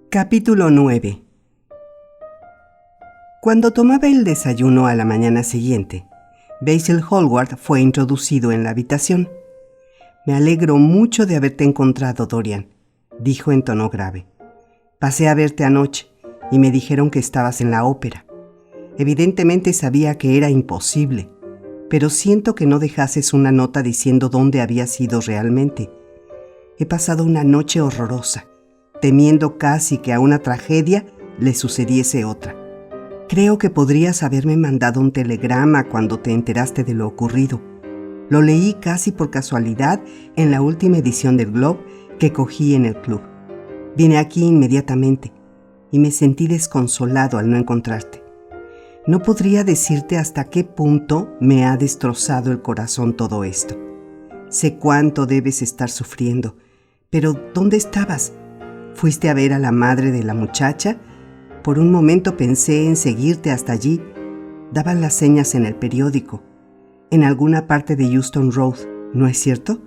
Capítulo 9. Cuando tomaba el desayuno a la mañana siguiente, Basil Hallward fue introducido en la habitación. «Me alegro mucho de haberte encontrado, Dorian», dijo en tono grave. «Pasé a verte anoche y me dijeron que estabas en la ópera. Evidentemente sabía que era imposible, pero siento que no dejases una nota diciendo dónde habías ido realmente. He pasado una noche horrorosa, temiendo casi que a una tragedia le sucediese otra. Creo que podrías haberme mandado un telegrama cuando te enteraste de lo ocurrido. Lo leí casi por casualidad en la última edición del Globe que cogí en el club. Vine aquí inmediatamente y me sentí desconsolado al no encontrarte. No podría decirte hasta qué punto me ha destrozado el corazón todo esto. Sé cuánto debes estar sufriendo, pero ¿dónde estabas? ¿Fuiste a ver a la madre de la muchacha? Por un momento pensé en seguirte hasta allí. Daban las señas en el periódico, en alguna parte de Euston Road, ¿no es cierto?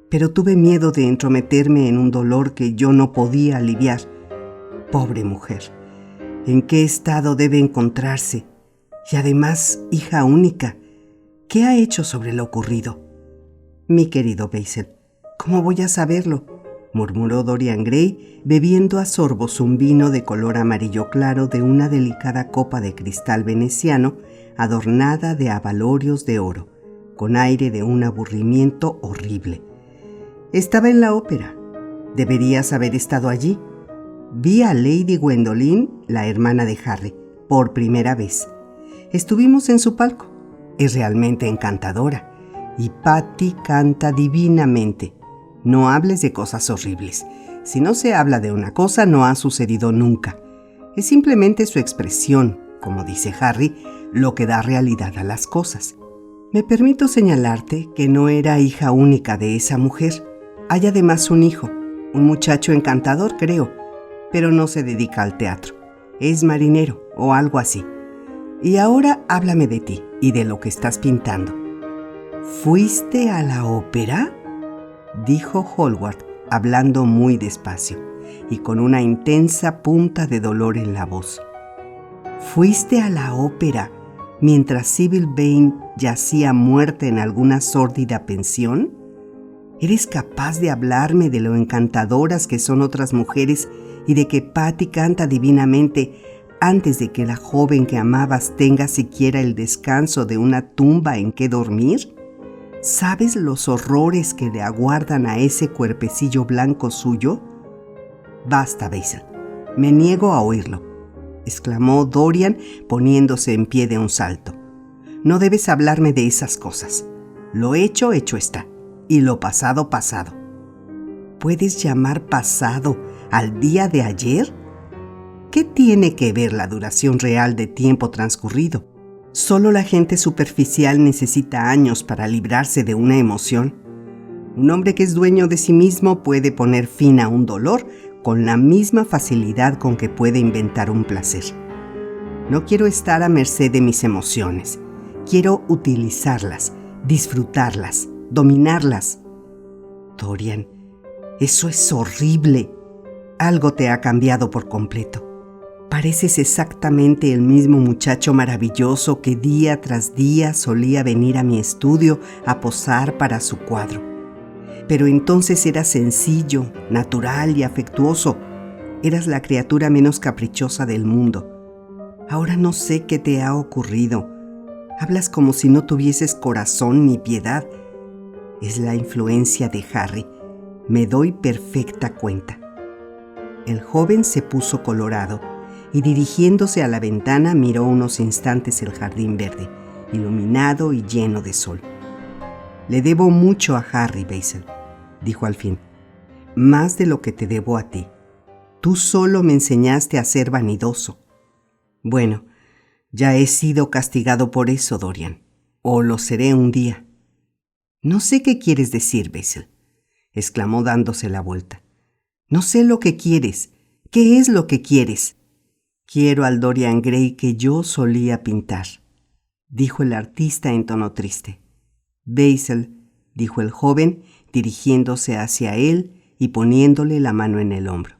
Pero tuve miedo de entrometerme en un dolor que yo no podía aliviar. Pobre mujer, ¿en qué estado debe encontrarse? Y además, hija única, ¿qué ha hecho sobre lo ocurrido? Mi querido Basil, ¿cómo voy a saberlo?, murmuró Dorian Gray, bebiendo a sorbos un vino de color amarillo claro de una delicada copa de cristal veneciano adornada de abalorios de oro, con aire de un aburrimiento horrible. Estaba en la ópera. Deberías haber estado allí. Vi a Lady Gwendoline, la hermana de Harry, por primera vez. Estuvimos en su palco. Es realmente encantadora. Y Patty canta divinamente. No hables de cosas horribles. Si no se habla de una cosa, no ha sucedido nunca. Es simplemente su expresión, como dice Harry, lo que da realidad a las cosas. Me permito señalarte que no era hija única de esa mujer. Hay además un hijo, un muchacho encantador, creo, pero no se dedica al teatro. Es marinero o algo así. Y ahora háblame de ti y de lo que estás pintando. ¿Fuiste a la ópera?, dijo Hallward, hablando muy despacio y con una intensa punta de dolor en la voz. ¿Fuiste a la ópera mientras Sybil Vane yacía muerta en alguna sórdida pensión? ¿Eres capaz de hablarme de lo encantadoras que son otras mujeres y de que Patty canta divinamente antes de que la joven que amabas tenga siquiera el descanso de una tumba en que dormir? ¿Sabes los horrores que le aguardan a ese cuerpecillo blanco suyo? Basta, Basil. Me niego a oírlo, exclamó Dorian poniéndose en pie de un salto. No debes hablarme de esas cosas. Lo hecho, hecho está. Y lo pasado, pasado. ¿Puedes llamar pasado al día de ayer? ¿Qué tiene que ver la duración real de tiempo transcurrido? Solo la gente superficial necesita años para librarse de una emoción. Un hombre que es dueño de sí mismo puede poner fin a un dolor con la misma facilidad con que puede inventar un placer. No quiero estar a merced de mis emociones. Quiero utilizarlas, disfrutarlas, dominarlas. Dorian, eso es horrible. Algo te ha cambiado por completo. Pareces exactamente el mismo muchacho maravilloso que día tras día solía venir a mi estudio a posar para su cuadro. Pero entonces eras sencillo, natural y afectuoso. Eras la criatura menos caprichosa del mundo. Ahora no sé qué te ha ocurrido. Hablas como si no tuvieses corazón ni piedad. Es la influencia de Harry. Me doy perfecta cuenta. El joven se puso colorado y dirigiéndose a la ventana miró unos instantes el jardín verde, iluminado y lleno de sol. Le debo mucho a Harry, Basil, dijo al fin. Más de lo que te debo a ti. Tú solo me enseñaste a ser vanidoso. Bueno, ya he sido castigado por eso, Dorian. O lo seré un día. No sé qué quieres decir, Basil, exclamó dándose la vuelta. No sé lo que quieres. ¿Qué es lo que quieres? Quiero al Dorian Gray que yo solía pintar. dijo el artista en tono triste. Basil, dijo el joven, dirigiéndose hacia él y poniéndole la mano en el hombro.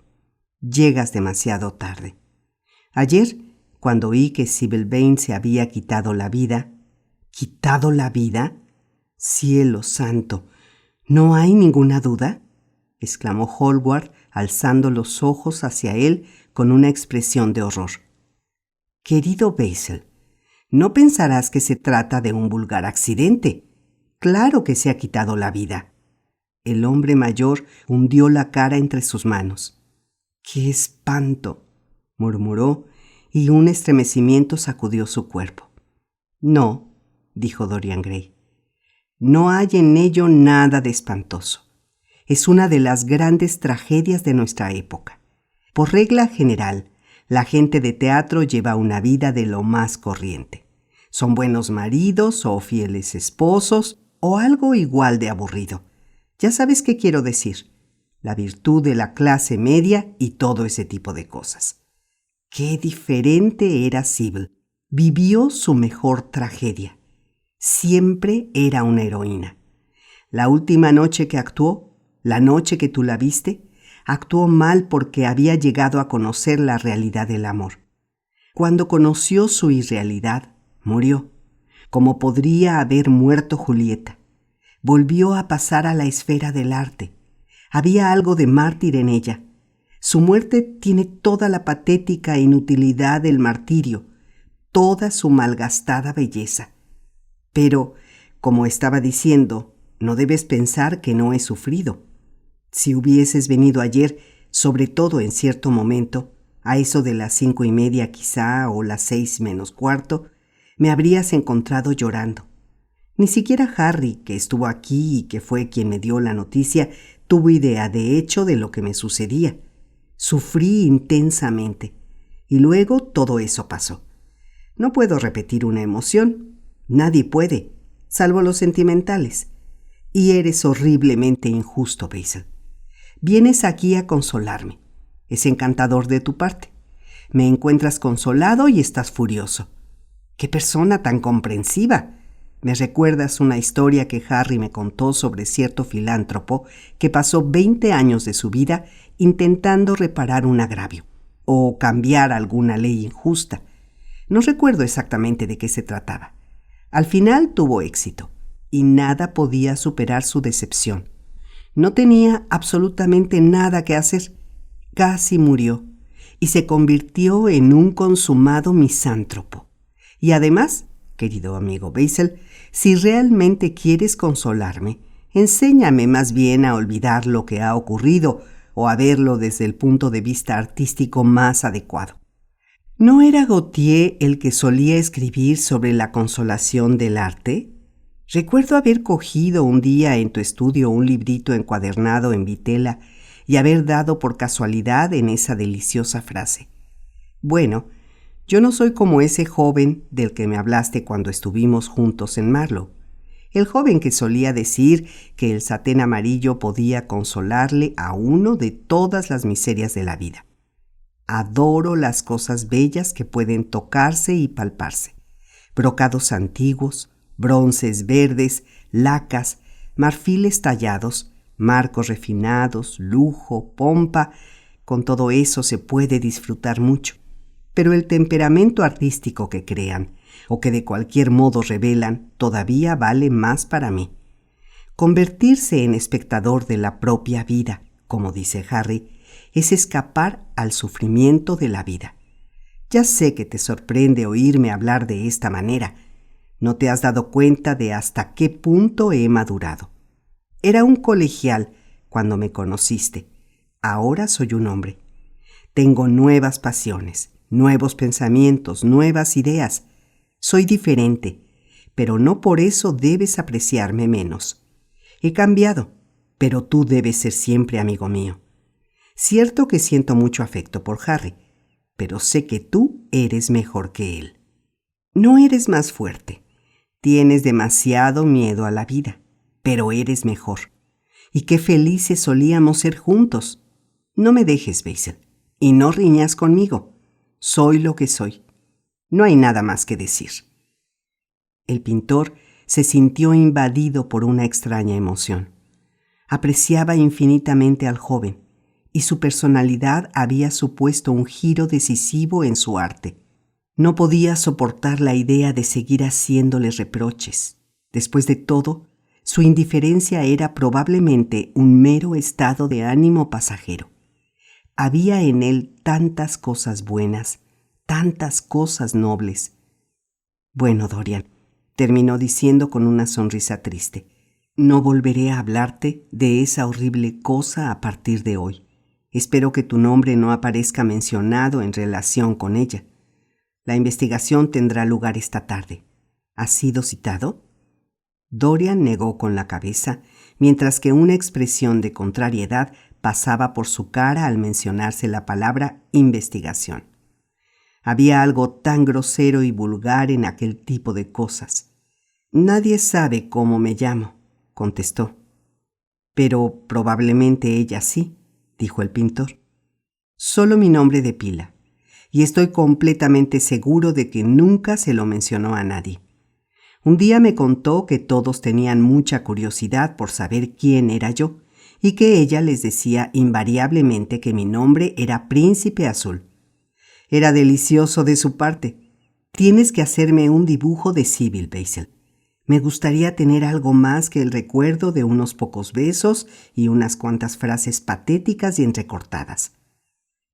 Llegas demasiado tarde. Ayer, cuando oí que Sybil Vane se había quitado la vida... ¿Quitado la vida? ¡Cielo santo! ¿No hay ninguna duda?, exclamó Hallward, alzando los ojos hacia él con una expresión de horror. Querido Basil, no pensarás que se trata de un vulgar accidente. Claro que se ha quitado la vida. El hombre mayor hundió la cara entre sus manos. ¡Qué espanto!, murmuró, y un estremecimiento sacudió su cuerpo. No, dijo Dorian Gray. No hay en ello nada de espantoso. Es una de las grandes tragedias de nuestra época. Por regla general, la gente de teatro lleva una vida de lo más corriente. Son buenos maridos o fieles esposos o algo igual de aburrido. Ya sabes qué quiero decir. La virtud de la clase media y todo ese tipo de cosas. Qué diferente era Sybil. Vivió su mejor tragedia. Siempre era una heroína. La última noche que actuó, la noche que tú la viste, actuó mal porque había llegado a conocer la realidad del amor. Cuando conoció su irrealidad, murió, como podría haber muerto Julieta. Volvió a pasar a la esfera del arte. Había algo de mártir en ella. Su muerte tiene toda la patética inutilidad del martirio, toda su malgastada belleza. Pero, como estaba diciendo, no debes pensar que no he sufrido. Si hubieses venido ayer, sobre todo en cierto momento, a eso de las 5:30 quizá, o las 6:45, me habrías encontrado llorando. Ni siquiera Harry, que estuvo aquí y que fue quien me dio la noticia, tuvo idea de hecho de lo que me sucedía. Sufrí intensamente, y luego todo eso pasó. No puedo repetir una emoción. Nadie puede, salvo los sentimentales. Y eres horriblemente injusto, Basil. Vienes aquí a consolarme. Es encantador de tu parte. Me encuentras consolado y estás furioso. ¡Qué persona tan comprensiva! Me recuerdas una historia que Harry me contó sobre cierto filántropo que pasó 20 años de su vida intentando reparar un agravio o cambiar alguna ley injusta. No recuerdo exactamente de qué se trataba. Al final tuvo éxito y nada podía superar su decepción. No tenía absolutamente nada que hacer. Casi murió y se convirtió en un consumado misántropo. Y además, querido amigo Basil, si realmente quieres consolarme, enséñame más bien a olvidar lo que ha ocurrido o a verlo desde el punto de vista artístico más adecuado. ¿No era Gautier el que solía escribir sobre la consolación del arte? Recuerdo haber cogido un día en tu estudio un librito encuadernado en vitela y haber dado por casualidad en esa deliciosa frase. Bueno, yo no soy como ese joven del que me hablaste cuando estuvimos juntos en Marlow. El joven que solía decir que el satén amarillo podía consolarle a uno de todas las miserias de la vida. Adoro las cosas bellas que pueden tocarse y palparse. Brocados antiguos, bronces verdes, lacas, marfiles tallados, marcos refinados, lujo, pompa. Con todo eso se puede disfrutar mucho. Pero el temperamento artístico que crean, o que de cualquier modo revelan, todavía vale más para mí. Convertirse en espectador de la propia vida, como dice Harry, es escapar al sufrimiento de la vida. Ya sé que te sorprende oírme hablar de esta manera. No te has dado cuenta de hasta qué punto he madurado. Era un colegial cuando me conociste. Ahora soy un hombre. Tengo nuevas pasiones, nuevos pensamientos, nuevas ideas. Soy diferente, pero no por eso debes apreciarme menos. He cambiado, pero tú debes ser siempre amigo mío. Cierto que siento mucho afecto por Harry, pero sé que tú eres mejor que él. No eres más fuerte. Tienes demasiado miedo a la vida, pero eres mejor. Y qué felices solíamos ser juntos. No me dejes, Basil, y no riñas conmigo. Soy lo que soy. No hay nada más que decir. El pintor se sintió invadido por una extraña emoción. Apreciaba infinitamente al joven, y su personalidad había supuesto un giro decisivo en su arte. No podía soportar la idea de seguir haciéndole reproches. Después de todo, su indiferencia era probablemente un mero estado de ánimo pasajero. Había en él tantas cosas buenas, tantas cosas nobles. Bueno, Dorian, terminó diciendo con una sonrisa triste, no volveré a hablarte de esa horrible cosa a partir de hoy. Espero que tu nombre no aparezca mencionado en relación con ella. La investigación tendrá lugar esta tarde. ¿Has sido citado? Dorian negó con la cabeza, mientras que una expresión de contrariedad pasaba por su cara al mencionarse la palabra investigación. Había algo tan grosero y vulgar en aquel tipo de cosas. Nadie sabe cómo me llamo, contestó. Pero probablemente ella sí, dijo el pintor. Solo mi nombre de pila, y estoy completamente seguro de que nunca se lo mencionó a nadie. Un día me contó que todos tenían mucha curiosidad por saber quién era yo, y que ella les decía invariablemente que mi nombre era Príncipe Azul. Era delicioso de su parte. Tienes que hacerme un dibujo de Sybil, Basil. Me gustaría tener algo más que el recuerdo de unos pocos besos y unas cuantas frases patéticas y entrecortadas.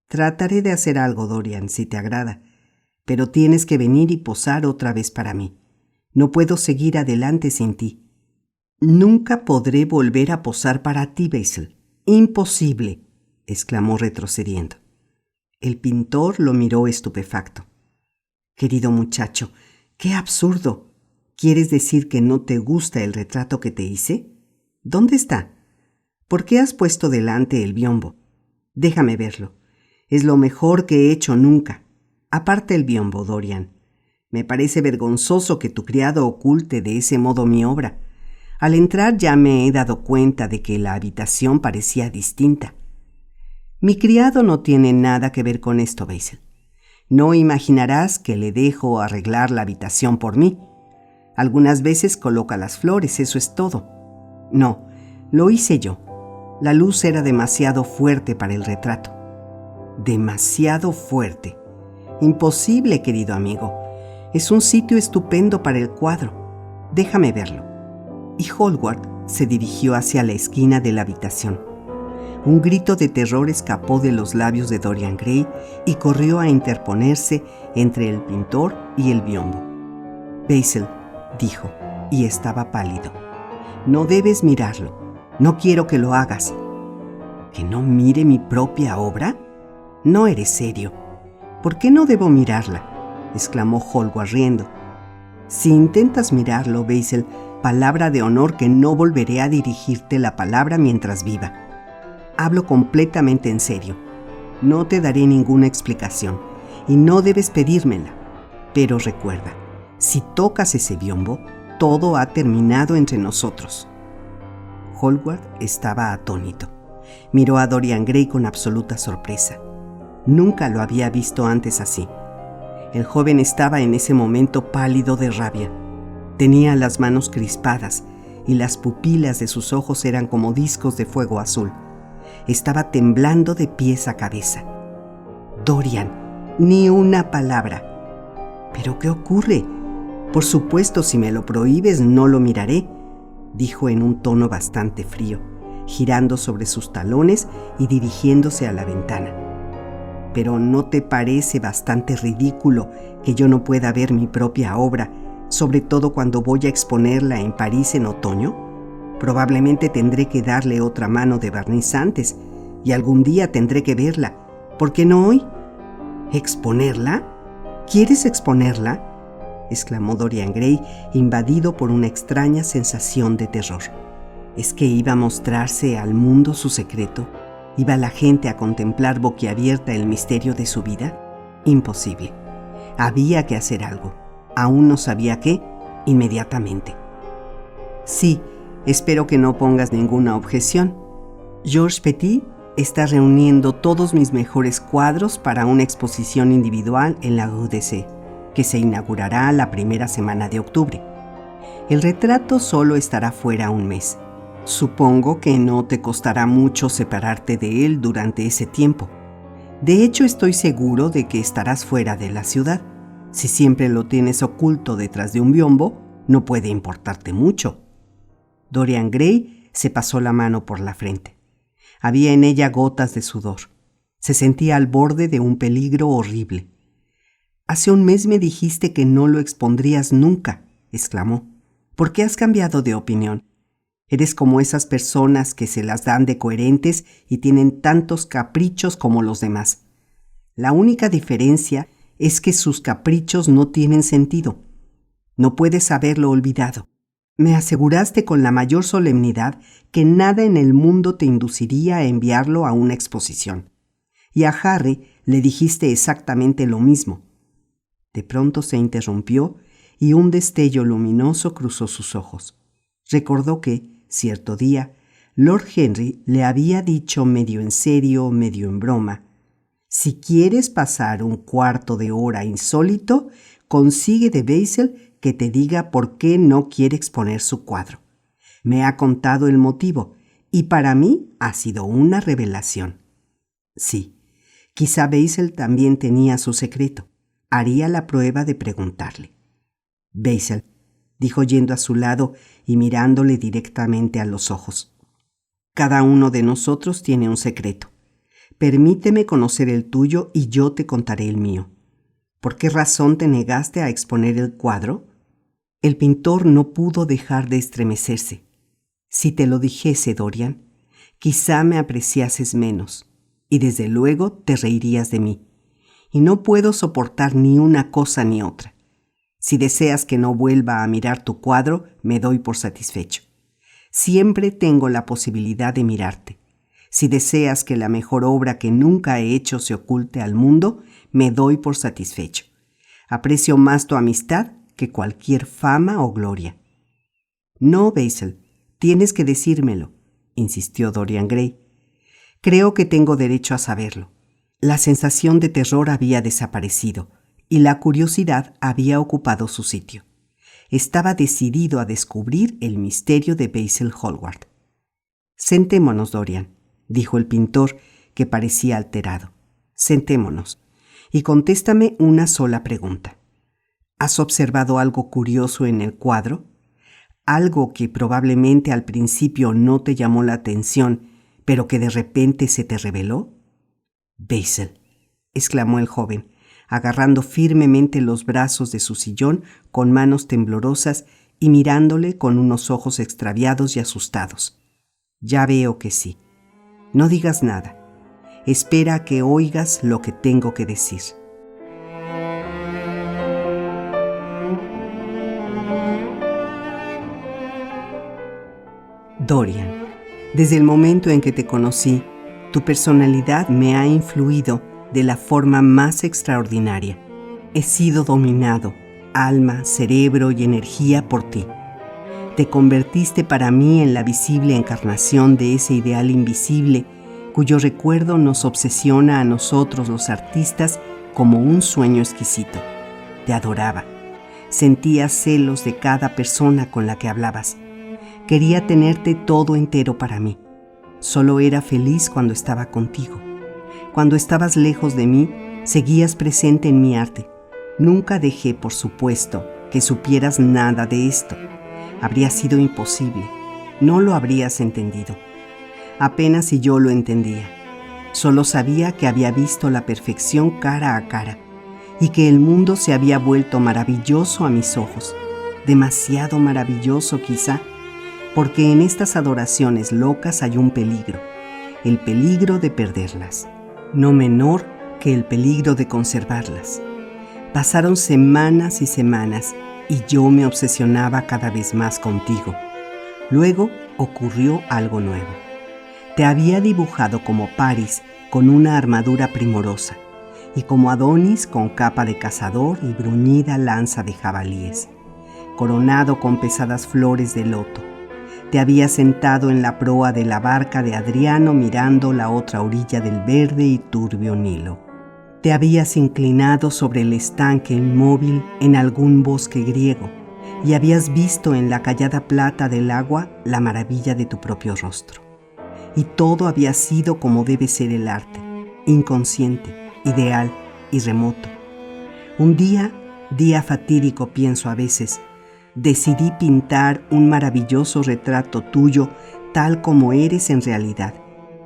Trataré de hacer algo, Dorian, si te agrada, pero tienes que venir y posar otra vez para mí. No puedo seguir adelante sin ti. Nunca podré volver a posar para ti, Basil. Imposible, exclamó retrocediendo. El pintor lo miró estupefacto. Querido muchacho, qué absurdo. ¿Quieres decir que no te gusta el retrato que te hice? ¿Dónde está? ¿Por qué has puesto delante el biombo? Déjame verlo. Es lo mejor que he hecho nunca. Aparte el biombo, Dorian. Me parece vergonzoso que tu criado oculte de ese modo mi obra. Al entrar ya me he dado cuenta de que la habitación parecía distinta. Mi criado no tiene nada que ver con esto, Basil. No imaginarás que le dejo arreglar la habitación por mí. Algunas veces coloca las flores, eso es todo. No, lo hice yo. La luz era demasiado fuerte para el retrato. Demasiado fuerte. Imposible, querido amigo. Es un sitio estupendo para el cuadro. Déjame verlo. Y Hallward se dirigió hacia la esquina de la habitación. Un grito de terror escapó de los labios de Dorian Gray y corrió a interponerse entre el pintor y el biombo. Basil, dijo, y estaba pálido. No debes mirarlo. No quiero que lo hagas. ¿Que no mire mi propia obra? No eres serio. ¿Por qué no debo mirarla?, exclamó Hallward riendo. Si intentas mirarlo, Basil, palabra de honor que no volveré a dirigirte la palabra mientras viva. Hablo completamente en serio. No te daré ninguna explicación y no debes pedírmela. Pero recuerda, si tocas ese biombo, todo ha terminado entre nosotros. Hallward estaba atónito. Miró a Dorian Gray con absoluta sorpresa. Nunca lo había visto antes así. El joven estaba en ese momento pálido de rabia. Tenía las manos crispadas y las pupilas de sus ojos eran como discos de fuego azul. Estaba temblando de pies a cabeza. Dorian, ni una palabra. ¿Pero qué ocurre? Por supuesto, si me lo prohíbes, no lo miraré, dijo en un tono bastante frío, girando sobre sus talones y dirigiéndose a la ventana. ¿Pero no te parece bastante ridículo que yo no pueda ver mi propia obra, sobre todo cuando voy a exponerla en París en otoño? Probablemente tendré que darle otra mano de barniz antes, y algún día tendré que verla. ¿Por qué no hoy? ¿Exponerla? ¿Quieres exponerla?, exclamó Dorian Gray, invadido por una extraña sensación de terror. ¿Es que iba a mostrarse al mundo su secreto? ¿Iba la gente a contemplar boquiabierta el misterio de su vida? Imposible. Había que hacer algo. Aún no sabía qué, inmediatamente. Sí, espero que no pongas ninguna objeción. Georges Petit está reuniendo todos mis mejores cuadros para una exposición individual en la Rue d'Essai, que se inaugurará la primera semana de octubre. El retrato solo estará fuera un mes. Supongo que no te costará mucho separarte de él durante ese tiempo. De hecho, estoy seguro de que estarás fuera de la ciudad. Si siempre lo tienes oculto detrás de un biombo, no puede importarte mucho. Dorian Gray se pasó la mano por la frente. Había en ella gotas de sudor. Se sentía al borde de un peligro horrible. «Hace un mes me dijiste que no lo expondrías nunca», exclamó. «¿Por qué has cambiado de opinión? Eres como esas personas que se las dan de coherentes y tienen tantos caprichos como los demás. La única diferencia es que sus caprichos no tienen sentido. No puedes haberlo olvidado. Me aseguraste con la mayor solemnidad que nada en el mundo te induciría a enviarlo a una exposición. Y a Harry le dijiste exactamente lo mismo». De pronto se interrumpió y un destello luminoso cruzó sus ojos. Recordó que, cierto día, Lord Henry le había dicho medio en serio, medio en broma: «Si quieres pasar un cuarto de hora insólito, consigue de Basil que te diga por qué no quiere exponer su cuadro. Me ha contado el motivo y para mí ha sido una revelación». Sí, quizá Basil también tenía su secreto. Haría la prueba de preguntarle. «Basil», dijo yendo a su lado y mirándole directamente a los ojos, «cada uno de nosotros tiene un secreto. Permíteme conocer el tuyo y yo te contaré el mío. ¿Por qué razón te negaste a exponer el cuadro?» El pintor no pudo dejar de estremecerse. «Si te lo dijese, Dorian, quizá me apreciases menos, y desde luego te reirías de mí. Y no puedo soportar ni una cosa ni otra. Si deseas que no vuelva a mirar tu cuadro, me doy por satisfecho. Siempre tengo la posibilidad de mirarte. Si deseas que la mejor obra que nunca he hecho se oculte al mundo, me doy por satisfecho. Aprecio más tu amistad que cualquier fama o gloria». «No, Basil, tienes que decírmelo», insistió Dorian Gray. «Creo que tengo derecho a saberlo». La sensación de terror había desaparecido y la curiosidad había ocupado su sitio. Estaba decidido a descubrir el misterio de Basil Hallward. «Sentémonos, Dorian», dijo el pintor, que parecía alterado. «Sentémonos y contéstame una sola pregunta. ¿Has observado algo curioso en el cuadro? Algo que probablemente al principio no te llamó la atención, pero que de repente se te reveló?» «Basil», exclamó el joven, agarrando firmemente los brazos de su sillón con manos temblorosas y mirándole con unos ojos extraviados y asustados. «Ya veo que sí. No digas nada. Espera a que oigas lo que tengo que decir». «Dorian, desde el momento en que te conocí, tu personalidad me ha influido de la forma más extraordinaria. He sido dominado, alma, cerebro y energía, por ti. Te convertiste para mí en la visible encarnación de ese ideal invisible cuyo recuerdo nos obsesiona a nosotros los artistas como un sueño exquisito. Te adoraba. Sentía celos de cada persona con la que hablabas. Quería tenerte todo entero para mí. Solo era feliz cuando estaba contigo. Cuando estabas lejos de mí, seguías presente en mi arte. Nunca dejé, por supuesto, que supieras nada de esto. Habría sido imposible. No lo habrías entendido. Apenas si yo lo entendía. Solo sabía que había visto la perfección cara a cara y que el mundo se había vuelto maravilloso a mis ojos. Demasiado maravilloso, quizá, porque en estas adoraciones locas hay un peligro, el peligro de perderlas, no menor que el peligro de conservarlas. Pasaron semanas y semanas y yo me obsesionaba cada vez más contigo. Luego ocurrió algo nuevo. Te había dibujado como Paris con una armadura primorosa y como Adonis con capa de cazador y bruñida lanza de jabalíes, coronado con pesadas flores de loto. Te había sentado en la proa de la barca de Adriano mirando la otra orilla del verde y turbio Nilo. Te habías inclinado sobre el estanque inmóvil en algún bosque griego y habías visto en la callada plata del agua la maravilla de tu propio rostro. Y todo había sido como debe ser el arte, inconsciente, ideal y remoto. Un día fatídico pienso a veces, decidí pintar un maravilloso retrato tuyo tal como eres en realidad,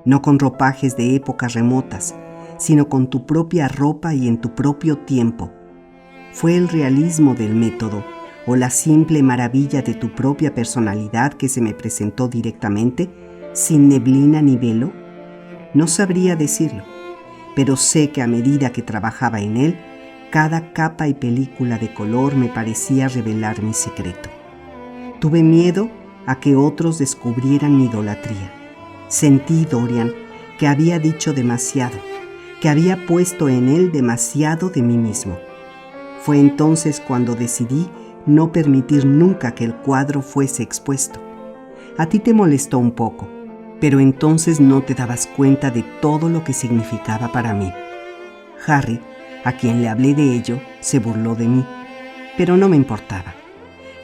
no con ropajes de épocas remotas, sino con tu propia ropa y en tu propio tiempo. ¿Fue el realismo del método o la simple maravilla de tu propia personalidad que se me presentó directamente, sin neblina ni velo? No sabría decirlo, pero sé que a medida que trabajaba en él, cada capa y película de color me parecía revelar mi secreto. Tuve miedo a que otros descubrieran mi idolatría. Sentí, Dorian, que había dicho demasiado, que había puesto en él demasiado de mí mismo. Fue entonces cuando decidí no permitir nunca que el cuadro fuese expuesto. A ti te molestó un poco, pero entonces no te dabas cuenta de todo lo que significaba para mí. Harry, a quien le hablé de ello, se burló de mí, pero no me importaba.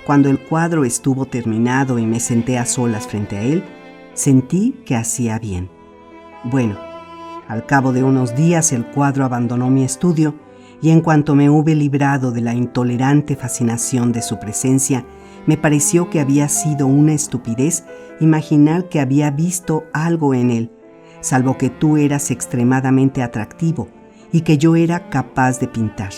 Cuando el cuadro estuvo terminado y me senté a solas frente a él, sentí que hacía bien. Bueno, al cabo de unos días el cuadro abandonó mi estudio y en cuanto me hube librado de la intolerante fascinación de su presencia, me pareció que había sido una estupidez imaginar que había visto algo en él, salvo que tú eras extremadamente atractivo y que yo era capaz de pintar.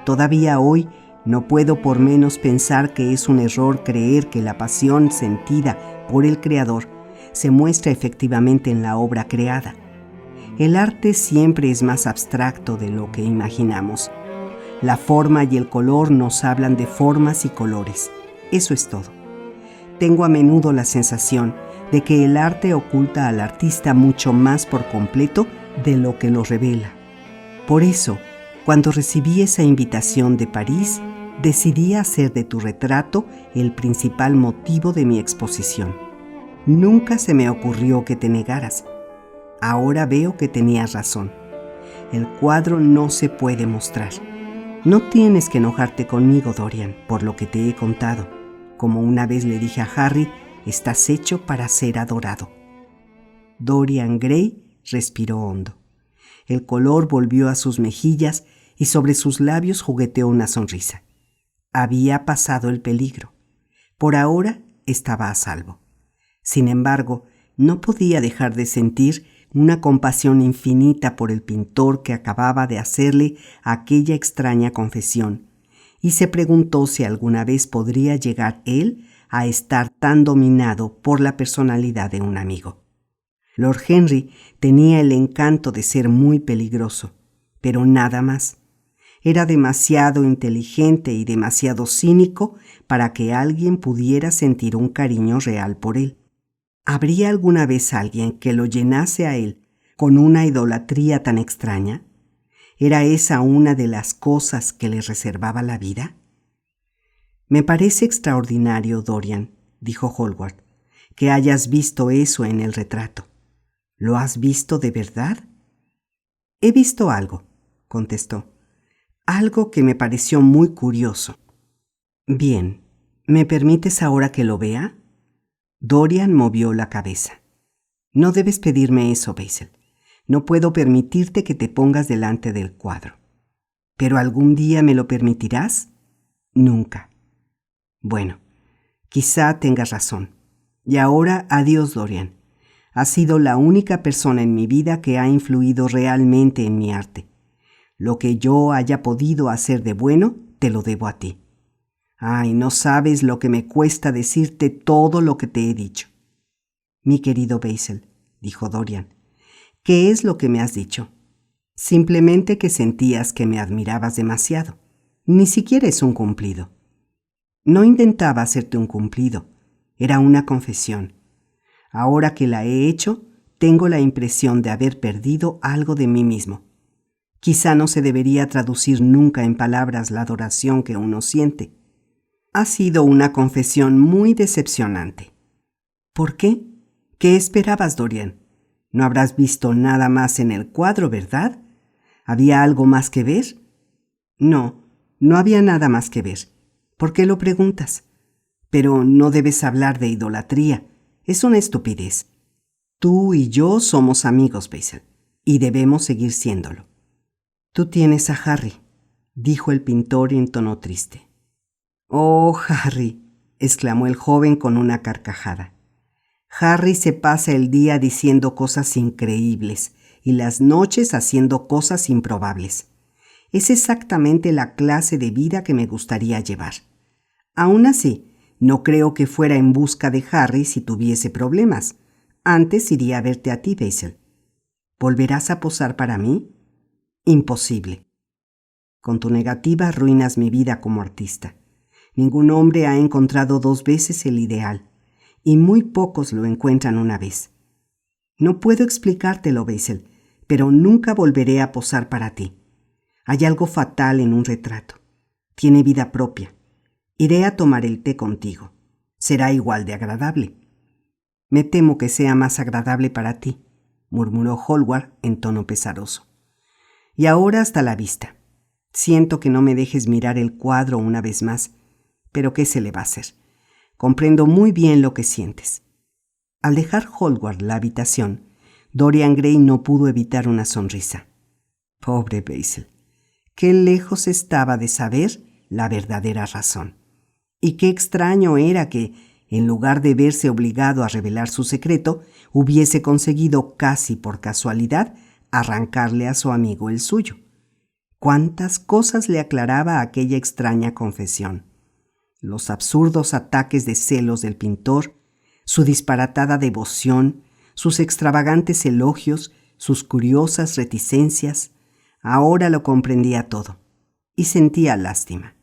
Todavía hoy no puedo por menos pensar que es un error creer que la pasión sentida por el Creador se muestra efectivamente en la obra creada. El arte siempre es más abstracto de lo que imaginamos. La forma y el color nos hablan de formas y colores. Eso es todo. Tengo a menudo la sensación de que el arte oculta al artista mucho más por completo de lo que lo revela. Por eso, cuando recibí esa invitación de París, decidí hacer de tu retrato el principal motivo de mi exposición. Nunca se me ocurrió que te negaras. Ahora veo que tenías razón. El cuadro no se puede mostrar. No tienes que enojarte conmigo, Dorian, por lo que te he contado. Como una vez le dije a Harry, estás hecho para ser adorado. Dorian Gray respiró hondo. El color volvió a sus mejillas y sobre sus labios jugueteó una sonrisa. Había pasado el peligro. Por ahora estaba a salvo. Sin embargo, no podía dejar de sentir una compasión infinita por el pintor que acababa de hacerle aquella extraña confesión, y se preguntó si alguna vez podría llegar él a estar tan dominado por la personalidad de un amigo. Lord Henry tenía el encanto de ser muy peligroso, pero nada más. Era demasiado inteligente y demasiado cínico para que alguien pudiera sentir un cariño real por él. ¿Habría alguna vez alguien que lo llenase a él con una idolatría tan extraña? ¿Era esa una de las cosas que le reservaba la vida? Me parece extraordinario, Dorian, dijo Hallward, que hayas visto eso en el retrato. ¿Lo has visto de verdad? He visto algo, contestó. Algo que me pareció muy curioso. Bien, ¿me permites ahora que lo vea? Dorian movió la cabeza. No debes pedirme eso, Basil. No puedo permitirte que te pongas delante del cuadro. ¿Pero algún día me lo permitirás? Nunca. Bueno, quizá tengas razón. Y ahora, adiós, Dorian. Has sido la única persona en mi vida que ha influido realmente en mi arte. Lo que yo haya podido hacer de bueno, te lo debo a ti. Ay, no sabes lo que me cuesta decirte todo lo que te he dicho. Mi querido Basil, dijo Dorian, ¿qué es lo que me has dicho? Simplemente que sentías que me admirabas demasiado. Ni siquiera es un cumplido. No intentaba hacerte un cumplido. Era una confesión. Ahora que la he hecho, tengo la impresión de haber perdido algo de mí mismo. Quizá no se debería traducir nunca en palabras la adoración que uno siente. Ha sido una confesión muy decepcionante. ¿Por qué? ¿Qué esperabas, Dorian? No habrás visto nada más en el cuadro, ¿verdad? ¿Había algo más que ver? No, no había nada más que ver. ¿Por qué lo preguntas? Pero no debes hablar de idolatría. Es una estupidez. Tú y yo somos amigos, Basil, y debemos seguir siéndolo. Tú tienes a Harry, dijo el pintor en tono triste. Oh, Harry, exclamó el joven con una carcajada. Harry se pasa el día diciendo cosas increíbles y las noches haciendo cosas improbables. Es exactamente la clase de vida que me gustaría llevar. Aún así, no creo que fuera en busca de Harry si tuviese problemas. Antes iría a verte a ti, Basil. ¿Volverás a posar para mí? Imposible. Con tu negativa arruinas mi vida como artista. Ningún hombre ha encontrado 2 veces el ideal, y muy pocos lo encuentran una vez. No puedo explicártelo, Basil, pero nunca volveré a posar para ti. Hay algo fatal en un retrato. Tiene vida propia. Iré a tomar el té contigo. Será igual de agradable. Me temo que sea más agradable para ti, murmuró Hallward en tono pesaroso. Y ahora hasta la vista. Siento que no me dejes mirar el cuadro una vez más, pero ¿qué se le va a hacer? Comprendo muy bien lo que sientes. Al dejar Hallward la habitación, Dorian Gray no pudo evitar una sonrisa. Pobre Basil. Qué lejos estaba de saber la verdadera razón. Y qué extraño era que, en lugar de verse obligado a revelar su secreto, hubiese conseguido casi por casualidad arrancarle a su amigo el suyo. Cuántas cosas le aclaraba aquella extraña confesión. Los absurdos ataques de celos del pintor, su disparatada devoción, sus extravagantes elogios, sus curiosas reticencias. Ahora lo comprendía todo y sentía lástima.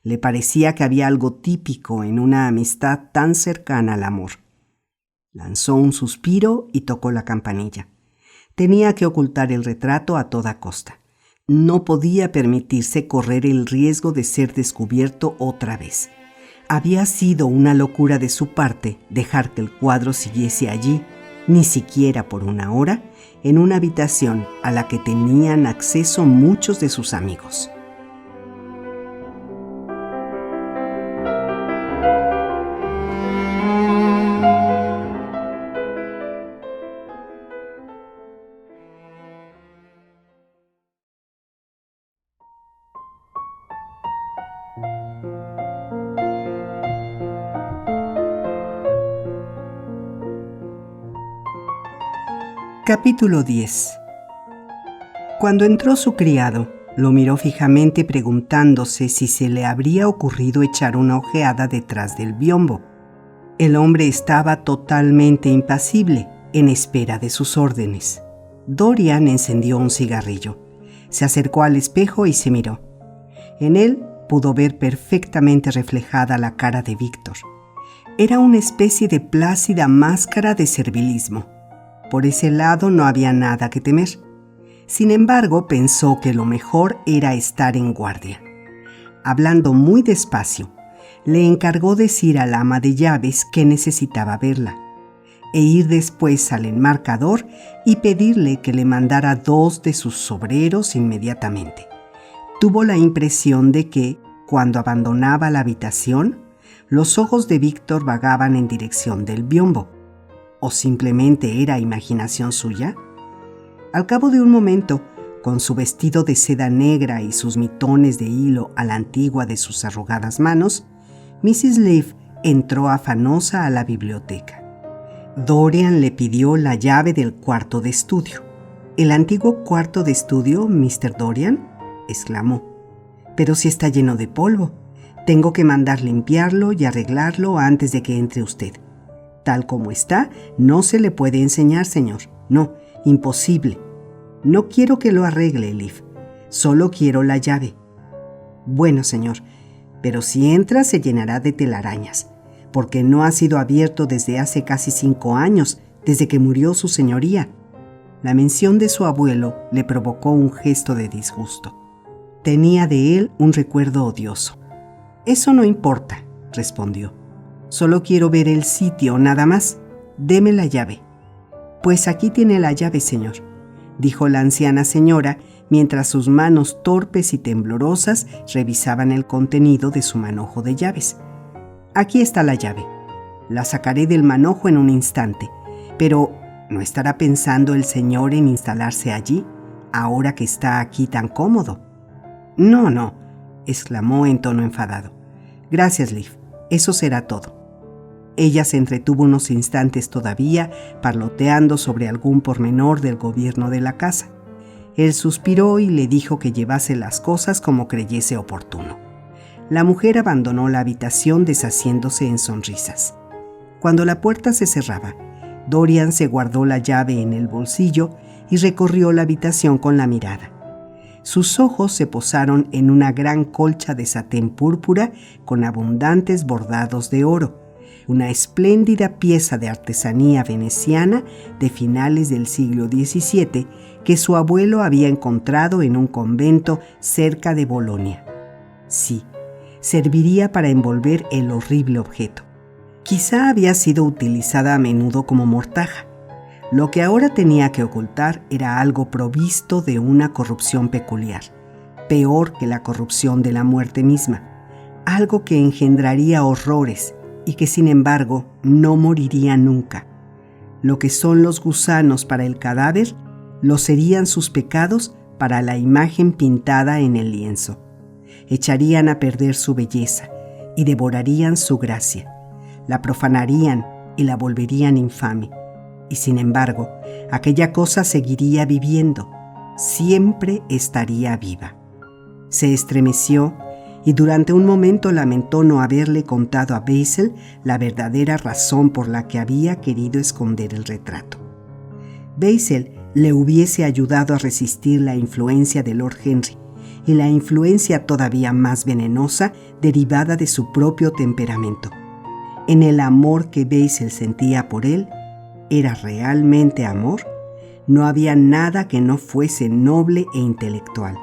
Le parecía que había algo típico en una amistad tan cercana al amor. Lanzó un suspiro y tocó la campanilla. Tenía que ocultar el retrato a toda costa. No podía permitirse correr el riesgo de ser descubierto otra vez. Había sido una locura de su parte dejar que el cuadro siguiese allí, ni siquiera por una hora, en una habitación a la que tenían acceso muchos de sus amigos. Capítulo 10. Cuando entró su criado, lo miró fijamente preguntándose si se le habría ocurrido echar una ojeada detrás del biombo. El hombre estaba totalmente impasible, en espera de sus órdenes. Dorian encendió un cigarrillo, se acercó al espejo y se miró. En él pudo ver perfectamente reflejada la cara de Víctor. Era una especie de plácida máscara de servilismo. Por ese lado no había nada que temer. Sin embargo, pensó que lo mejor era estar en guardia. Hablando muy despacio, le encargó decir al ama de llaves que necesitaba verla, e ir después al enmarcador y pedirle que le mandara 2 de sus obreros inmediatamente. Tuvo la impresión de que, cuando abandonaba la habitación, los ojos de Víctor vagaban en dirección del biombo. ¿O simplemente era imaginación suya? Al cabo de un momento, con su vestido de seda negra y sus mitones de hilo a la antigua de sus arrugadas manos, Mrs. Leaf entró afanosa a la biblioteca. Dorian le pidió la llave del cuarto de estudio. ¿El antiguo cuarto de estudio, Mr. Dorian?, exclamó. Pero si está lleno de polvo. Tengo que mandar limpiarlo y arreglarlo antes de que entre usted. Tal como está, no se le puede enseñar, señor. No, imposible. No quiero que lo arregle, Leaf. Solo quiero la llave. Bueno, señor, pero si entra se llenará de telarañas, porque no ha sido abierto desde hace casi 5 años, desde que murió su señoría. La mención de su abuelo le provocó un gesto de disgusto. Tenía de él un recuerdo odioso. Eso no importa, respondió. Solo quiero ver el sitio, nada más. Deme la llave. Pues aquí tiene la llave, señor, dijo la anciana señora, mientras sus manos torpes y temblorosas revisaban el contenido de su manojo de llaves. «Aquí está la llave. La sacaré del manojo en un instante, pero ¿no estará pensando el señor en instalarse allí, ahora que está aquí tan cómodo?» No», exclamó en tono enfadado. «Gracias, Liv. Eso será todo». Ella se entretuvo unos instantes todavía, parloteando sobre algún pormenor del gobierno de la casa. Él suspiró y le dijo que llevase las cosas como creyese oportuno. La mujer abandonó la habitación deshaciéndose en sonrisas. Cuando la puerta se cerraba, Dorian se guardó la llave en el bolsillo y recorrió la habitación con la mirada. Sus ojos se posaron en una gran colcha de satén púrpura con abundantes bordados de oro, una espléndida pieza de artesanía veneciana de finales del siglo XVII que su abuelo había encontrado en un convento cerca de Bolonia. Sí, serviría para envolver el horrible objeto. Quizá había sido utilizada a menudo como mortaja. Lo que ahora tenía que ocultar era algo provisto de una corrupción peculiar, peor que la corrupción de la muerte misma, algo que engendraría horrores y que sin embargo no moriría nunca. Lo que son los gusanos para el cadáver, lo serían sus pecados para la imagen pintada en el lienzo. Echarían a perder su belleza y devorarían su gracia, la profanarían y la volverían infame. Y sin embargo, aquella cosa seguiría viviendo, siempre estaría viva. Se estremeció y durante un momento lamentó no haberle contado a Basil la verdadera razón por la que había querido esconder el retrato. Basil le hubiese ayudado a resistir la influencia de Lord Henry y la influencia todavía más venenosa derivada de su propio temperamento. En el amor que Basil sentía por él, ¿era realmente amor? No había nada que no fuese noble e intelectual.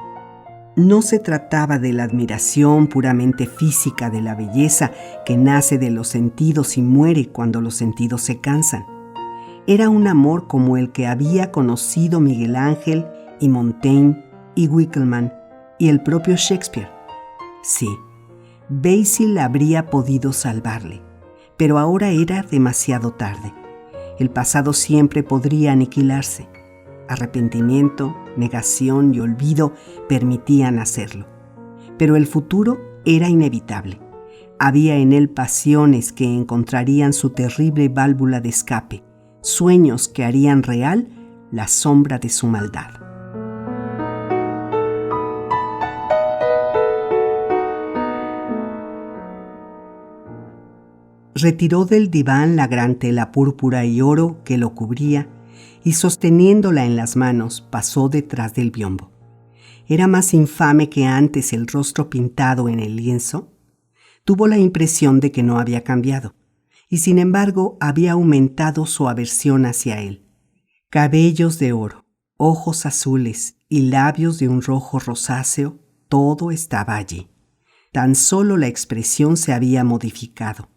No se trataba de la admiración puramente física de la belleza que nace de los sentidos y muere cuando los sentidos se cansan. Era un amor como el que había conocido Miguel Ángel y Montaigne y Winckelmann y el propio Shakespeare. Sí, Basil habría podido salvarle, pero ahora era demasiado tarde. El pasado siempre podría aniquilarse. Arrepentimiento, negación y olvido permitían hacerlo. Pero el futuro era inevitable. Había en él pasiones que encontrarían su terrible válvula de escape, sueños que harían real la sombra de su maldad. Retiró del diván la gran tela púrpura y oro que lo cubría y sosteniéndola en las manos pasó detrás del biombo. ¿Era más infame que antes el rostro pintado en el lienzo? Tuvo la impresión de que no había cambiado, y sin embargo había aumentado su aversión hacia él. Cabellos de oro, ojos azules y labios de un rojo rosáceo, todo estaba allí. Tan solo la expresión se había modificado.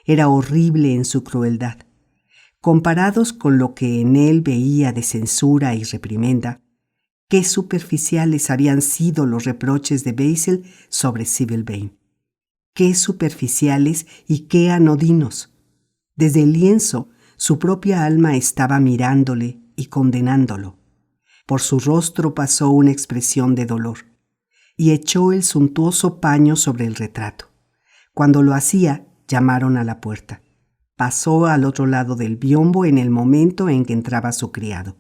Era horrible en su crueldad. Comparados con lo que en él veía de censura y reprimenda, qué superficiales habían sido los reproches de Basil sobre Sybil Vane. Qué superficiales y qué anodinos. Desde el lienzo, su propia alma estaba mirándole y condenándolo. Por su rostro pasó una expresión de dolor y echó el suntuoso paño sobre el retrato. Cuando lo hacía, llamaron a la puerta. Pasó al otro lado del biombo en el momento en que entraba su criado.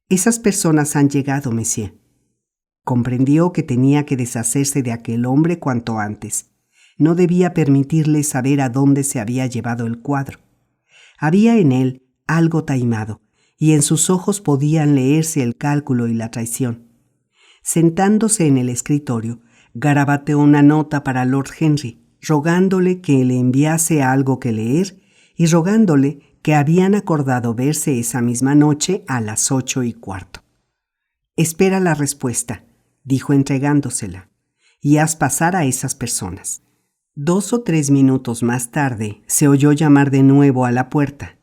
«Esas personas han llegado, monsieur». Comprendió que tenía que deshacerse de aquel hombre cuanto antes. No debía permitirle saber a dónde se había llevado el cuadro. Había en él algo taimado, y en sus ojos podían leerse el cálculo y la traición. Sentándose en el escritorio, garabateó una nota para Lord Henry, rogándole que le enviase algo que leer y rogándole que habían acordado verse esa misma noche a las 8:15. «Espera la respuesta», dijo entregándosela, «y haz pasar a esas personas». 2 o 3 minutos más tarde se oyó llamar de nuevo a la puerta,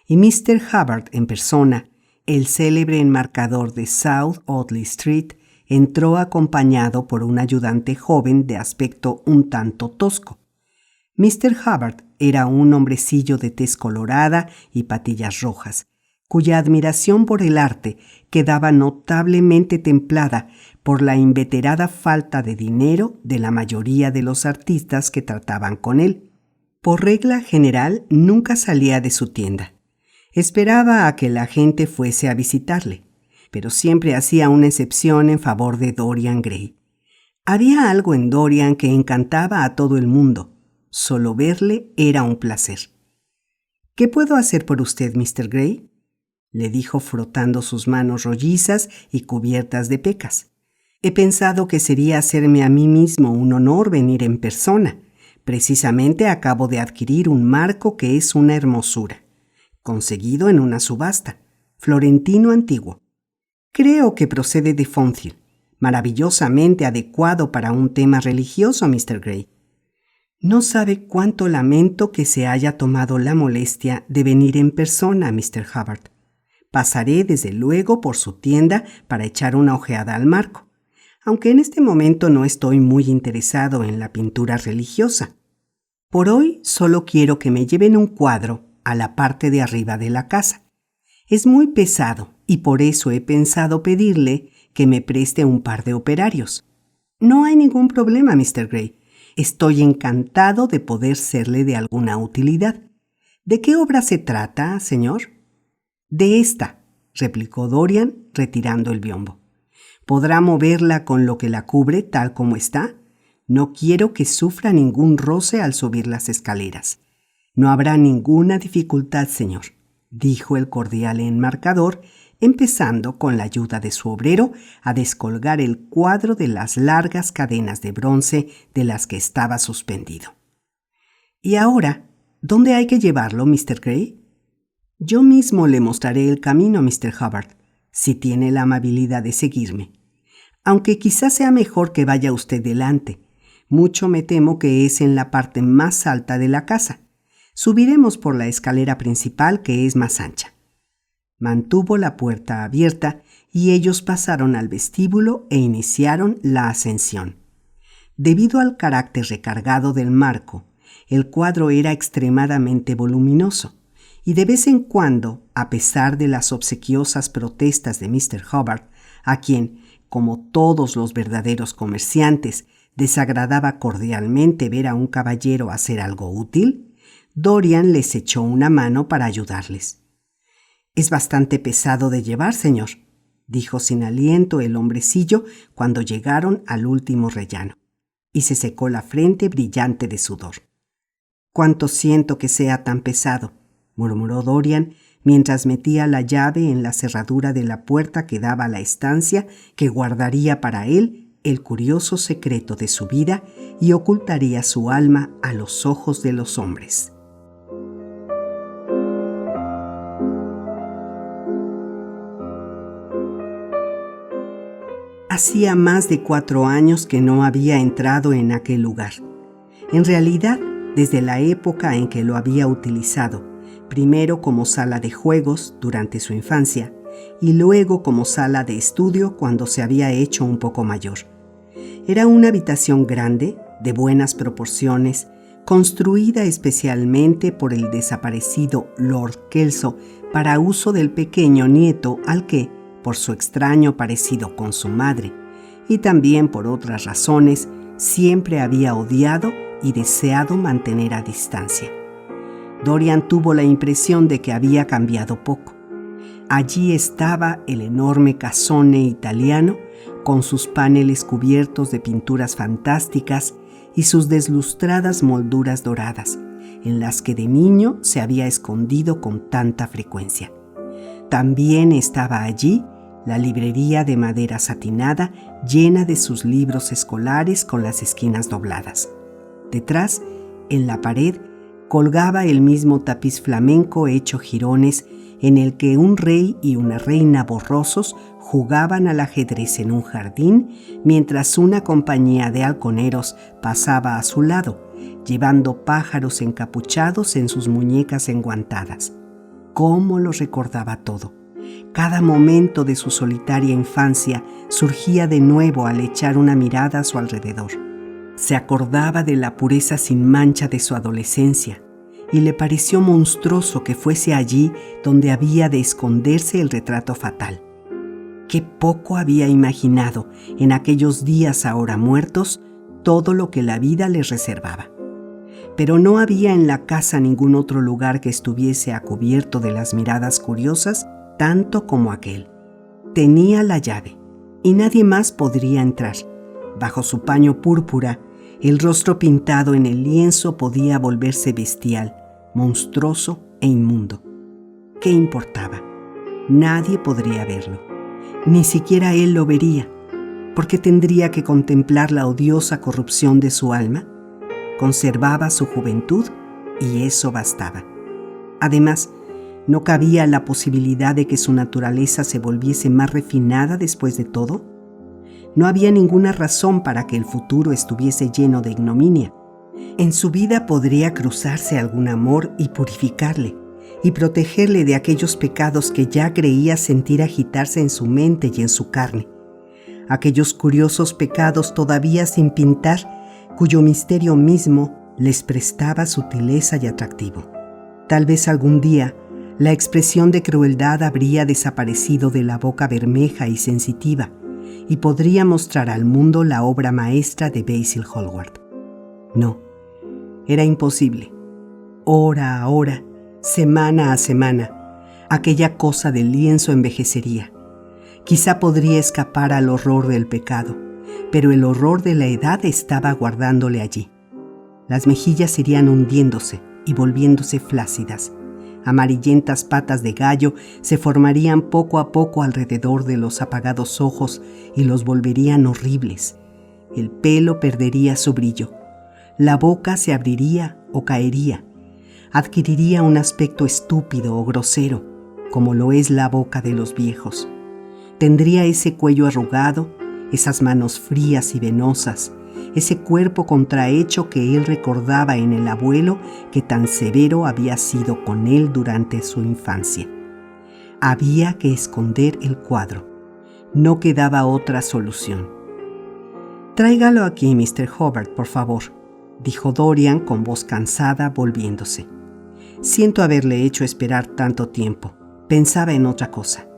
y Mr. Hubbard en persona, el célebre enmarcador de South Audley Street entró acompañado por un ayudante joven de aspecto un tanto tosco. Mr. Hubbard era un hombrecillo de tez colorada y patillas rojas, cuya admiración por el arte quedaba notablemente templada por la inveterada falta de dinero de la mayoría de los artistas que trataban con él. Por regla general, nunca salía de su tienda. Esperaba a que la gente fuese a visitarle, pero siempre hacía una excepción en favor de Dorian Gray. Había algo en Dorian que encantaba a todo el mundo. Solo verle era un placer. «¿Qué puedo hacer por usted, Mr. Gray?», le dijo frotando sus manos rollizas y cubiertas de pecas. «He pensado que sería hacerme a mí mismo un honor venir en persona. Precisamente acabo de adquirir un marco que es una hermosura, conseguido en una subasta, florentino antiguo. Creo que procede de Fonthill, maravillosamente adecuado para un tema religioso, Mr. Gray. No sabe cuánto lamento que se haya tomado la molestia de venir en persona, Mr. Hubbard. Pasaré desde luego por su tienda para echar una ojeada al marco, aunque en este momento no estoy muy interesado en la pintura religiosa. Por hoy solo quiero que me lleven un cuadro a la parte de arriba de la casa. Es muy pesado y por eso he pensado pedirle que me preste un par de operarios. No hay ningún problema, Mr. Gray. Estoy encantado de poder serle de alguna utilidad. ¿De qué obra se trata, señor?» «De esta», replicó Dorian, retirando el biombo. «¿Podrá moverla con lo que la cubre tal como está? No quiero que sufra ningún roce al subir las escaleras». «No habrá ninguna dificultad, señor», dijo el cordial enmarcador, empezando con la ayuda de su obrero a descolgar el cuadro de las largas cadenas de bronce de las que estaba suspendido. «¿Y ahora, dónde hay que llevarlo, Mr. Gray?» «Yo mismo le mostraré el camino, Mr. Hubbard, si tiene la amabilidad de seguirme. Aunque quizás sea mejor que vaya usted delante. Mucho me temo que es en la parte más alta de la casa. Subiremos por la escalera principal, que es más ancha». Mantuvo la puerta abierta y ellos pasaron al vestíbulo e iniciaron la ascensión. Debido al carácter recargado del marco, el cuadro era extremadamente voluminoso y de vez en cuando, a pesar de las obsequiosas protestas de Mr. Hubbard, a quien, como todos los verdaderos comerciantes, desagradaba cordialmente ver a un caballero hacer algo útil, Dorian les echó una mano para ayudarles. «Es bastante pesado de llevar, señor», dijo sin aliento el hombrecillo cuando llegaron al último rellano, y se secó la frente brillante de sudor. «Cuánto siento que sea tan pesado», murmuró Dorian mientras metía la llave en la cerradura de la puerta que daba a la estancia que guardaría para él el curioso secreto de su vida y ocultaría su alma a los ojos de los hombres. Hacía más de 4 años que no había entrado en aquel lugar. En realidad, desde la época en que lo había utilizado, primero como sala de juegos durante su infancia y luego como sala de estudio cuando se había hecho un poco mayor. Era una habitación grande, de buenas proporciones, construida especialmente por el desaparecido Lord Kelso para uso del pequeño nieto al que, por su extraño parecido con su madre, y también por otras razones, siempre había odiado y deseado mantener a distancia. Dorian tuvo la impresión de que había cambiado poco. Allí estaba el enorme casone italiano, con sus paneles cubiertos de pinturas fantásticas y sus deslustradas molduras doradas, en las que de niño se había escondido con tanta frecuencia. También estaba allí la librería de madera satinada llena de sus libros escolares con las esquinas dobladas. Detrás, en la pared, colgaba el mismo tapiz flamenco hecho jirones en el que un rey y una reina borrosos jugaban al ajedrez en un jardín mientras una compañía de halconeros pasaba a su lado, llevando pájaros encapuchados en sus muñecas enguantadas. ¿Cómo lo recordaba todo? Cada momento de su solitaria infancia surgía de nuevo al echar una mirada a su alrededor. Se acordaba de la pureza sin mancha de su adolescencia y le pareció monstruoso que fuese allí donde había de esconderse el retrato fatal. Qué poco había imaginado en aquellos días ahora muertos todo lo que la vida les reservaba. Pero no había en la casa ningún otro lugar que estuviese a cubierto de las miradas curiosas tanto como aquel. Tenía la llave y nadie más podría entrar. Bajo su paño púrpura, el rostro pintado en el lienzo podía volverse bestial, monstruoso e inmundo. ¿Qué importaba? Nadie podría verlo. Ni siquiera él lo vería, porque tendría que contemplar la odiosa corrupción de su alma. Conservaba su juventud y eso bastaba. Además, ¿no cabía la posibilidad de que su naturaleza se volviese más refinada después de todo? No había ninguna razón para que el futuro estuviese lleno de ignominia. En su vida podría cruzarse algún amor y purificarle, y protegerle de aquellos pecados que ya creía sentir agitarse en su mente y en su carne. Aquellos curiosos pecados todavía sin pintar, cuyo misterio mismo les prestaba sutileza y atractivo. Tal vez algún día la expresión de crueldad habría desaparecido de la boca bermeja y sensitiva y podría mostrar al mundo la obra maestra de Basil Hallward. No, era imposible. Hora a hora, semana a semana, aquella cosa del lienzo envejecería. Quizá podría escapar al horror del pecado, pero el horror de la edad estaba aguardándole allí. Las mejillas irían hundiéndose y volviéndose flácidas. Amarillentas patas de gallo se formarían poco a poco alrededor de los apagados ojos y los volverían horribles. El pelo perdería su brillo. La boca se abriría o caería. Adquiriría un aspecto estúpido o grosero, como lo es la boca de los viejos. Tendría ese cuello arrugado, esas manos frías y venosas, ese cuerpo contrahecho que él recordaba en el abuelo que tan severo había sido con él durante su infancia. Había que esconder el cuadro. No quedaba otra solución. «Tráigalo aquí, Mr. Hubbard, por favor», dijo Dorian con voz cansada, volviéndose. «Siento haberle hecho esperar tanto tiempo. Pensaba en otra cosa».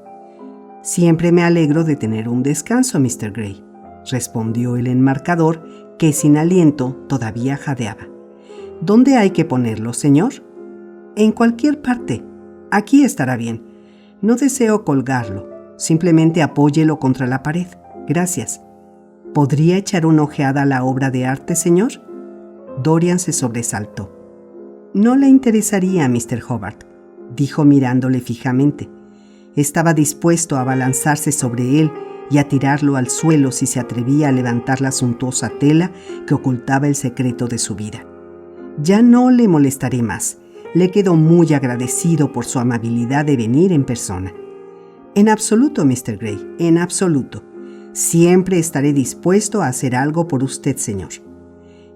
«Siempre me alegro de tener un descanso, Mr. Gray», respondió el enmarcador, que sin aliento todavía jadeaba. «¿Dónde hay que ponerlo, señor?» «En cualquier parte. Aquí estará bien. No deseo colgarlo. Simplemente apóyelo contra la pared. Gracias». «¿Podría echar una ojeada a la obra de arte, señor?» Dorian se sobresaltó. «No le interesaría, Mr. Hubbard», dijo mirándole fijamente. Estaba dispuesto a abalanzarse sobre él y a tirarlo al suelo si se atrevía a levantar la suntuosa tela que ocultaba el secreto de su vida. «Ya no le molestaré más. Le quedo muy agradecido por su amabilidad de venir en persona». «En absoluto, Mr. Gray, en absoluto. Siempre estaré dispuesto a hacer algo por usted, señor».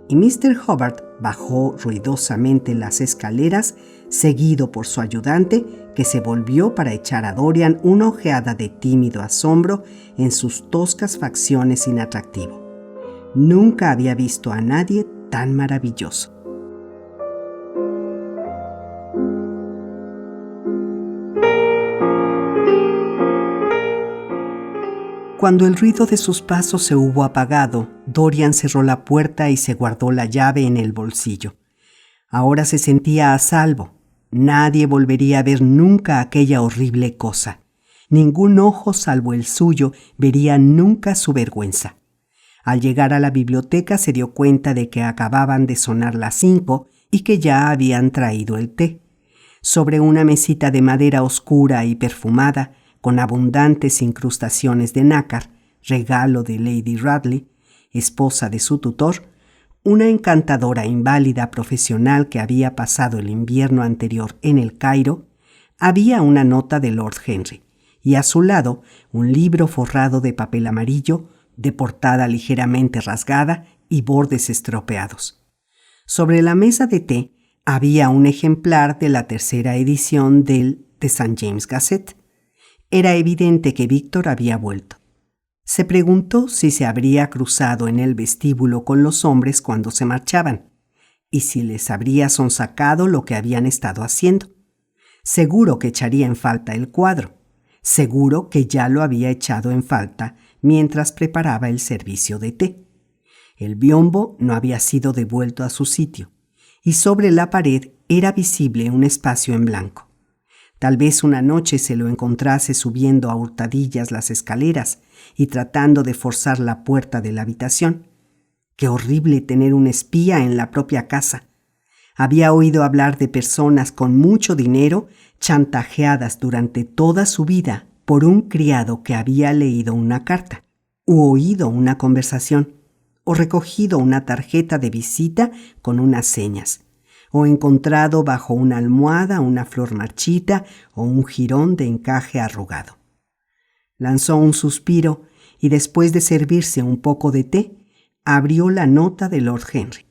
Y Mr. Hubbard bajó ruidosamente las escaleras, seguido por su ayudante, que se volvió para echar a Dorian una ojeada de tímido asombro en sus toscas facciones sin atractivo. Nunca había visto a nadie tan maravilloso. Cuando el ruido de sus pasos se hubo apagado, Dorian cerró la puerta y se guardó la llave en el bolsillo. Ahora se sentía a salvo. Nadie volvería a ver nunca aquella horrible cosa. Ningún ojo salvo el suyo vería nunca su vergüenza. Al llegar a la biblioteca se dio cuenta de que acababan de sonar las 5 y que ya habían traído el té. Sobre una mesita de madera oscura y perfumada, con abundantes incrustaciones de nácar, regalo de Lady Radley, esposa de su tutor, una encantadora inválida profesional que había pasado el invierno anterior en el Cairo, había una nota de Lord Henry, y a su lado un libro forrado de papel amarillo, de portada ligeramente rasgada y bordes estropeados. Sobre la mesa de té había un ejemplar de la tercera edición del The St. James Gazette, Era evidente que Víctor había vuelto. Se preguntó si se habría cruzado en el vestíbulo con los hombres cuando se marchaban, y si les habría sonsacado lo que habían estado haciendo. Seguro que echaría en falta el cuadro. Seguro que ya lo había echado en falta mientras preparaba el servicio de té. El biombo no había sido devuelto a su sitio, y sobre la pared era visible un espacio en blanco. Tal vez una noche se lo encontrase subiendo a hurtadillas las escaleras y tratando de forzar la puerta de la habitación. Qué horrible tener un espía en la propia casa. Había oído hablar de personas con mucho dinero chantajeadas durante toda su vida por un criado que había leído una carta, u oído una conversación, o recogido una tarjeta de visita con unas señas, o encontrado bajo una almohada una flor marchita o un jirón de encaje arrugado. Lanzó un suspiro y después de servirse un poco de té, abrió la nota de Lord Henry.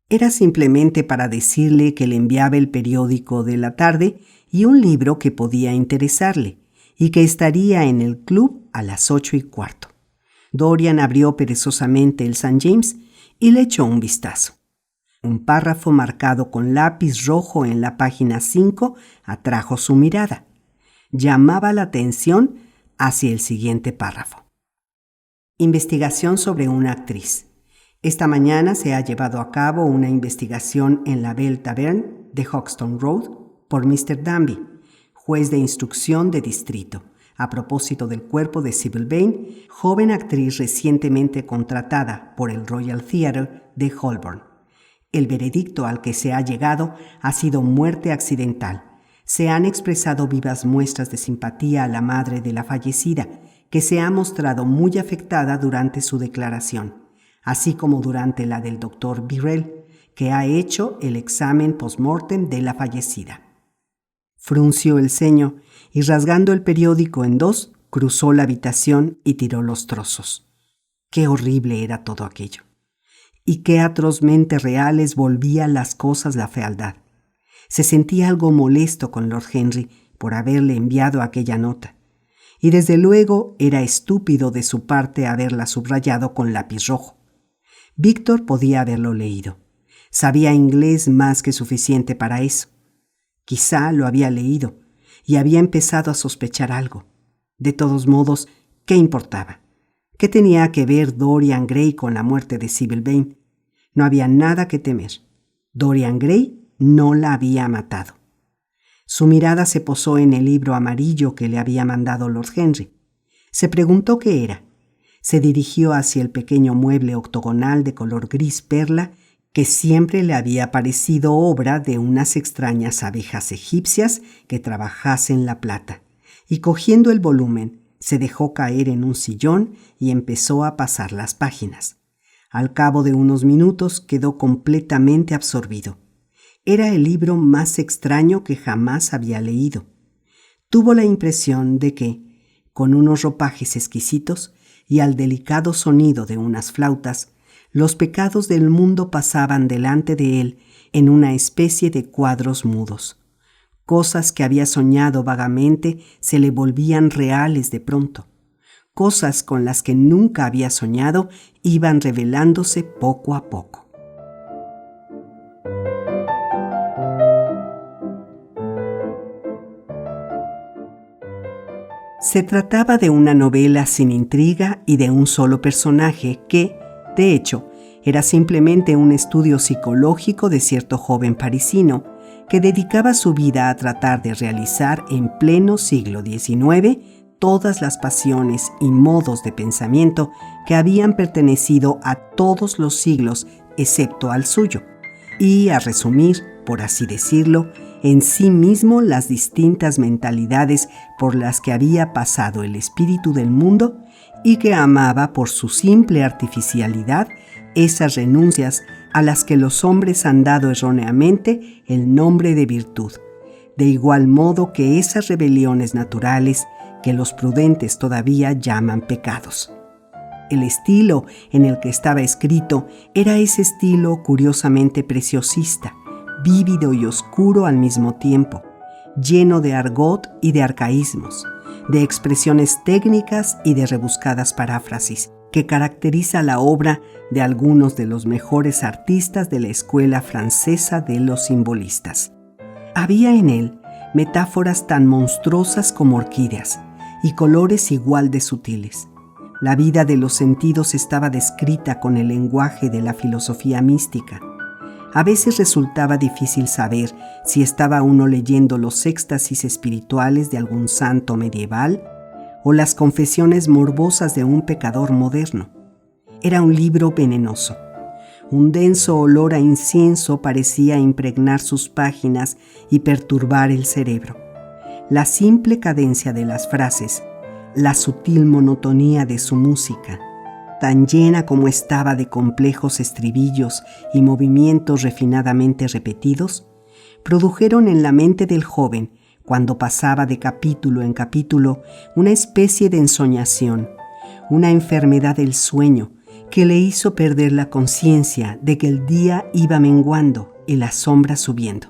Era simplemente para decirle que le enviaba el periódico de la tarde y un libro que podía interesarle, y que estaría en el club a las 8:15. Dorian abrió perezosamente el St. James y le echó un vistazo. Un párrafo marcado con lápiz rojo en la página 5 atrajo su mirada. Llamaba la atención hacia el siguiente párrafo. Investigación sobre una actriz. Esta mañana se ha llevado a cabo una investigación en la Belle Taverne de Hoxton Road por Mr. Danby, juez de instrucción de distrito, a propósito del cuerpo de Sybil Vane, joven actriz recientemente contratada por el Royal Theatre de Holborn. El veredicto al que se ha llegado ha sido muerte accidental. Se han expresado vivas muestras de simpatía a la madre de la fallecida, que se ha mostrado muy afectada durante su declaración, así como durante la del doctor Birrell, que ha hecho el examen post-mortem de la fallecida. Frunció el ceño y, rasgando el periódico en dos, cruzó la habitación y tiró los trozos. Qué horrible era todo aquello. Y qué atrozmente reales volvía las cosas la fealdad. Se sentía algo molesto con Lord Henry por haberle enviado aquella nota. Y desde luego era estúpido de su parte haberla subrayado con lápiz rojo. Víctor podía haberlo leído. Sabía inglés más que suficiente para eso. Quizá lo había leído y había empezado a sospechar algo. De todos modos, ¿qué importaba? ¿Qué tenía que ver Dorian Gray con la muerte de Sybil Vane? No había nada que temer. Dorian Gray no la había matado. Su mirada se posó en el libro amarillo que le había mandado Lord Henry. Se preguntó qué era. Se dirigió hacia el pequeño mueble octogonal de color gris perla que siempre le había parecido obra de unas extrañas abejas egipcias que trabajasen la plata, y cogiendo el volumen, se dejó caer en un sillón y empezó a pasar las páginas. Al cabo de unos minutos quedó completamente absorbido. Era el libro más extraño que jamás había leído. Tuvo la impresión de que, con unos ropajes exquisitos y al delicado sonido de unas flautas, los pecados del mundo pasaban delante de él en una especie de cuadros mudos. Cosas que había soñado vagamente se le volvían reales de pronto. Cosas con las que nunca había soñado iban revelándose poco a poco. Se trataba de una novela sin intriga y de un solo personaje que, de hecho, era simplemente un estudio psicológico de cierto joven parisino que dedicaba su vida a tratar de realizar en pleno siglo XIX todas las pasiones y modos de pensamiento que habían pertenecido a todos los siglos excepto al suyo, y a resumir, por así decirlo, en sí mismo las distintas mentalidades por las que había pasado el espíritu del mundo y que amaba por su simple artificialidad esas renuncias a las que los hombres han dado erróneamente el nombre de virtud, de igual modo que esas rebeliones naturales que los prudentes todavía llaman pecados. El estilo en el que estaba escrito era ese estilo curiosamente preciosista, vívido y oscuro al mismo tiempo, lleno de argot y de arcaísmos, de expresiones técnicas y de rebuscadas paráfrasis, que caracteriza la obra de algunos de los mejores artistas de la escuela francesa de los simbolistas. Había en él metáforas tan monstruosas como orquídeas y colores igual de sutiles. La vida de los sentidos estaba descrita con el lenguaje de la filosofía mística. A veces resultaba difícil saber si estaba uno leyendo los éxtasis espirituales de algún santo medieval o las confesiones morbosas de un pecador moderno. Era un libro venenoso. Un denso olor a incienso parecía impregnar sus páginas y perturbar el cerebro. La simple cadencia de las frases, la sutil monotonía de su música, tan llena como estaba de complejos estribillos y movimientos refinadamente repetidos, produjeron en la mente del joven, cuando pasaba de capítulo en capítulo, una especie de ensoñación, una enfermedad del sueño que le hizo perder la conciencia de que el día iba menguando y la sombra subiendo.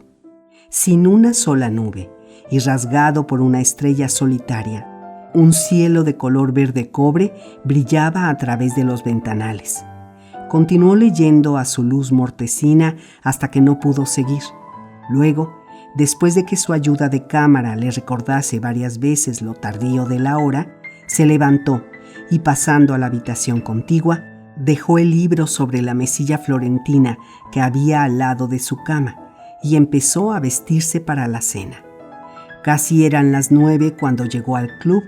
Sin una sola nube y rasgado por una estrella solitaria, un cielo de color verde cobre brillaba a través de los ventanales. Continuó leyendo a su luz mortecina hasta que no pudo seguir. Luego, después de que su ayuda de cámara le recordase varias veces lo tardío de la hora, se levantó y, pasando a la habitación contigua, dejó el libro sobre la mesilla florentina que había al lado de su cama y empezó a vestirse para la cena. Casi eran las 9 cuando llegó al club,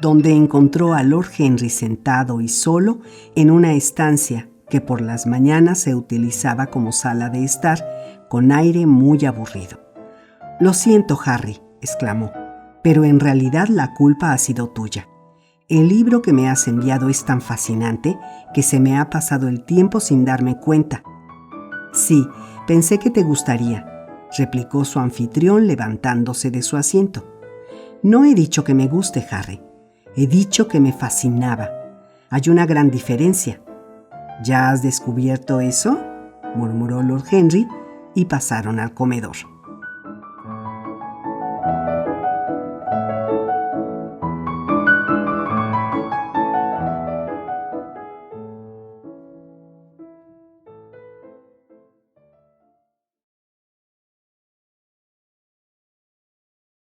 donde encontró a Lord Henry sentado y solo en una estancia que por las mañanas se utilizaba como sala de estar, con aire muy aburrido. «Lo siento, Harry», exclamó, «pero en realidad la culpa ha sido tuya. El libro que me has enviado es tan fascinante que se me ha pasado el tiempo sin darme cuenta». «Sí, pensé que te gustaría», replicó su anfitrión levantándose de su asiento. «No he dicho que me guste, Harry. He dicho que me fascinaba. Hay una gran diferencia». «¿Ya has descubierto eso?», murmuró Lord Henry y pasaron al comedor.